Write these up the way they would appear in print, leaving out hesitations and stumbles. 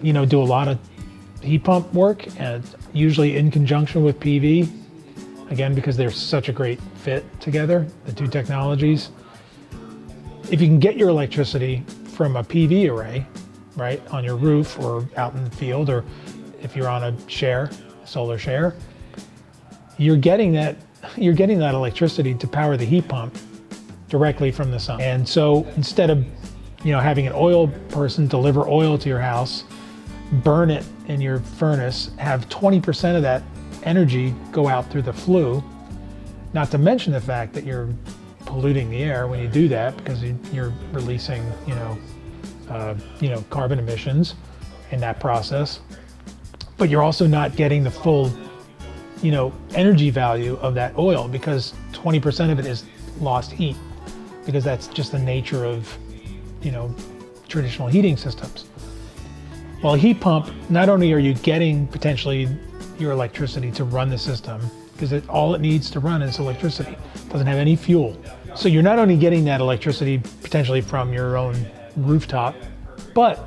do a lot of heat pump work, and usually in conjunction with PV, again, because they're such a great fit together, the two technologies. If you can get your electricity from a PV array, right, on your roof or out in the field, or if you're on a solar share, you're getting that electricity to power the heat pump directly from the sun. And so instead of having an oil person deliver oil to your house, burn it in your furnace, have 20% of that energy go out through the flue, not to mention the fact that you're polluting the air when you do that, because you're releasing carbon emissions in that process, but you're also not getting the full energy value of that oil, because 20% of it is lost heat, because that's just the nature of traditional heating systems. Well, a heat pump, not only are you getting potentially your electricity to run the system, because all it needs to run is electricity. It doesn't have any fuel. So you're not only getting that electricity potentially from your own rooftop, but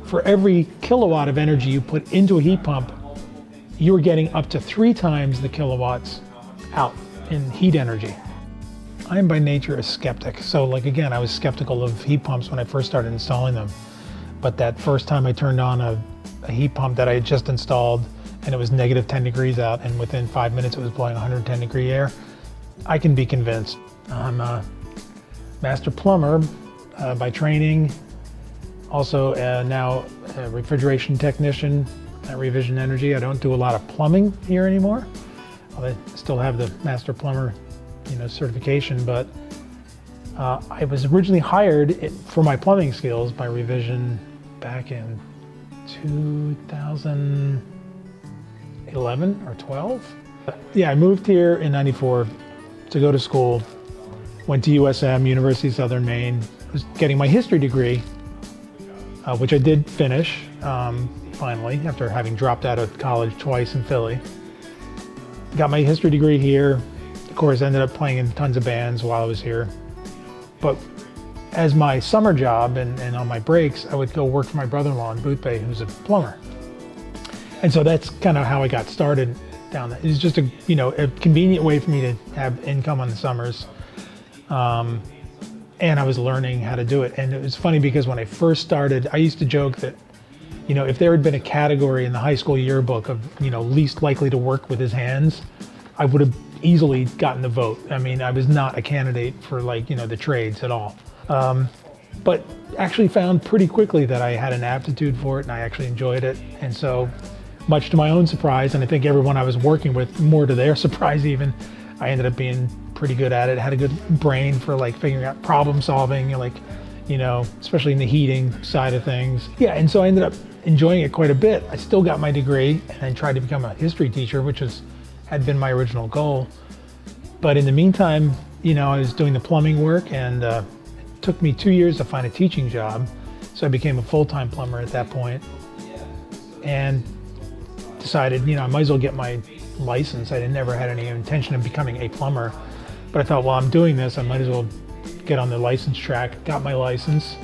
for every kilowatt of energy you put into a heat pump, you're getting up to 3 times the kilowatts out in heat energy. I am by nature a skeptic. So again, I was skeptical of heat pumps when I first started installing them. But that first time I turned on a heat pump that I had just installed, and it was negative 10 degrees out, and within 5 minutes it was blowing 110 degree air, I can be convinced. I'm a master plumber by training, also now a refrigeration technician at ReVision Energy. I don't do a lot of plumbing here anymore. I still have the master plumber certification, but I was originally hired for my plumbing skills by ReVision back in 2011 or 12. Yeah, I moved here in '94 to go to school. Went to USM, University of Southern Maine. I was getting my history degree, which I did finish finally after having dropped out of college twice in Philly. Got my history degree here. Of course, ended up playing in tons of bands while I was here. But as my summer job and on my breaks, I would go work for my brother-in-law in Boothbay, who's a plumber. And so that's kind of how I got started down there. It was just a convenient way for me to have income on the summers. And I was learning how to do it. And it was funny because when I first started, I used to joke that, if there had been a category in the high school yearbook of, least likely to work with his hands, I would have easily gotten the vote. I mean, I was not a candidate for the trades at all. But actually found pretty quickly that I had an aptitude for it and I actually enjoyed it. And so, much to my own surprise, and I think everyone I was working with, more to their surprise even, I ended up being pretty good at it. Had a good brain for figuring out problem solving, especially in the heating side of things. Yeah, and so I ended up enjoying it quite a bit. I still got my degree and then tried to become a history teacher, which had been my original goal. But in the meantime, I was doing the plumbing work, and it took me 2 years to find a teaching job. So I became a full-time plumber at that point, and decided, I might as well get my license. I never had any intention of becoming a plumber, but I thought, well, I'm doing this, I might as well get on the license track. Got my license.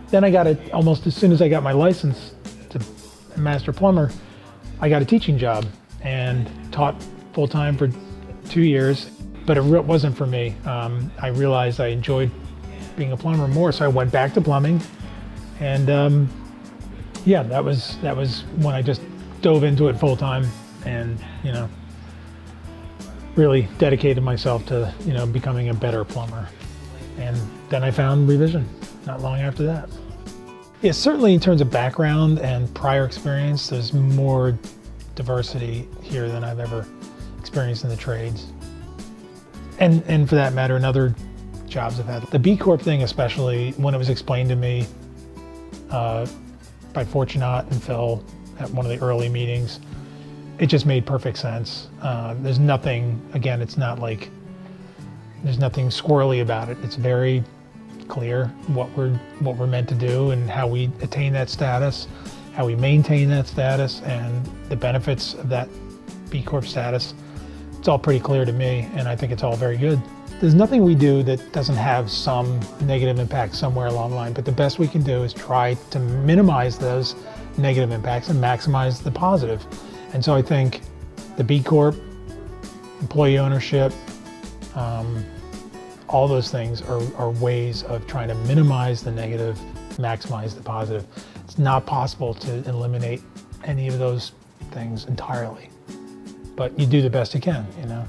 Then I got it almost as soon as I got my license to master plumber, I got a teaching job and taught full-time for 2 years, but it wasn't for me. I realized I enjoyed being a plumber more, so I went back to plumbing, and yeah, that was when I just dove into it full-time, and really dedicated myself to becoming a better plumber. And then I found ReVision not long after that. Yeah, certainly in terms of background and prior experience, there's more diversity here than I've ever experienced in the trades. And for that matter, in other jobs I've had. The B Corp thing, especially when it was explained to me by Fortunat and Phil at one of the early meetings, it just made perfect sense. There's nothing, again, it's not like, there's nothing squirrely about it. It's very clear what we're meant to do and how we attain that status, how we maintain that status, and the benefits of that B Corp status. It's all pretty clear to me, and I think it's all very good. There's nothing we do that doesn't have some negative impact somewhere along the line, but the best we can do is try to minimize those negative impacts and maximize the positive. And so I think the B Corp, employee ownership, all those things are ways of trying to minimize the negative, maximize the positive. It's not possible to eliminate any of those things entirely, but you do the best you can, you know.